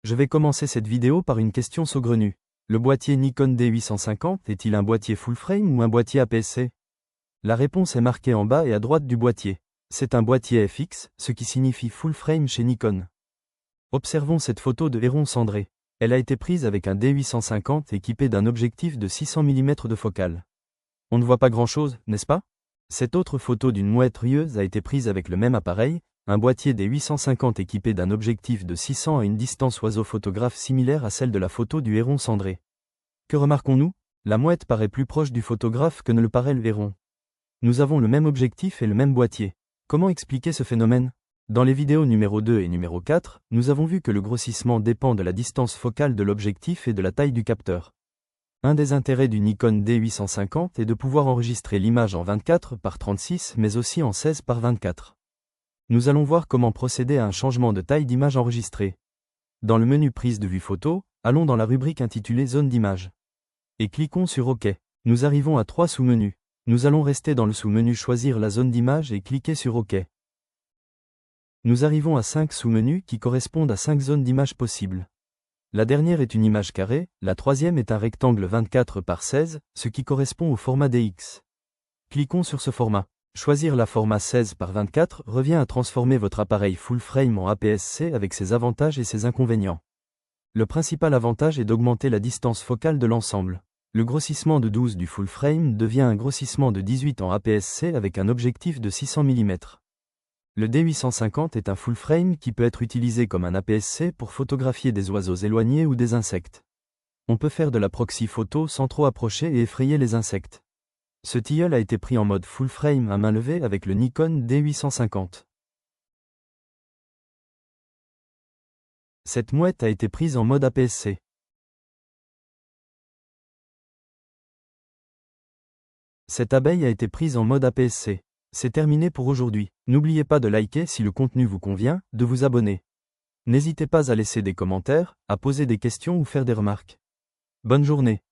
Je vais commencer cette vidéo par une question saugrenue. Le boîtier Nikon D850 est-il un boîtier full frame ou un boîtier APS-C? La réponse est marquée en bas et à droite du boîtier. C'est un boîtier FX, ce qui signifie full frame chez Nikon. Observons cette photo de héron cendré. Elle a été prise avec un D850 équipé d'un objectif de 600 mm de focale. On ne voit pas grand-chose, n'est-ce pas? Cette autre photo d'une mouette rieuse a été prise avec le même appareil, un boîtier D850 équipé d'un objectif de 600 à une distance oiseau-photographe similaire à celle de la photo du héron cendré. Que remarquons-nous? La mouette paraît plus proche du photographe que ne le paraît le héron. Nous avons le même objectif et le même boîtier. Comment expliquer ce phénomène? Dans les vidéos numéro 2 et numéro 4, nous avons vu que le grossissement dépend de la distance focale de l'objectif et de la taille du capteur. Un des intérêts du Nikon D850 est de pouvoir enregistrer l'image en 24 par 36 mais aussi en 16 par 24. Nous allons voir comment procéder à un changement de taille d'image enregistrée. Dans le menu prise de vue photo, allons dans la rubrique intitulée Zone d'image. Et cliquons sur OK. Nous arrivons à 3 sous-menus. Nous allons rester dans le sous-menu Choisir la zone d'image et cliquer sur OK. Nous arrivons à 5 sous-menus qui correspondent à 5 zones d'image possibles. La dernière est une image carrée, la troisième est un rectangle 24 par 16, ce qui correspond au format DX. Cliquons sur ce format. Choisir la format 16 par 24 revient à transformer votre appareil full frame en APS-C avec ses avantages et ses inconvénients. Le principal avantage est d'augmenter la distance focale de l'ensemble. Le grossissement de 12 du full frame devient un grossissement de 18 en APS-C avec un objectif de 600 mm. Le D850 est un full frame qui peut être utilisé comme un APS-C pour photographier des oiseaux éloignés ou des insectes. On peut faire de la proxy photo sans trop approcher et effrayer les insectes. Ce tilleul a été pris en mode full frame à main levée avec le Nikon D850. Cette mouette a été prise en mode APS-C. Cette abeille a été prise en mode APS-C. C'est terminé pour aujourd'hui. N'oubliez pas de liker si le contenu vous convient, de vous abonner. N'hésitez pas à laisser des commentaires, à poser des questions ou faire des remarques. Bonne journée.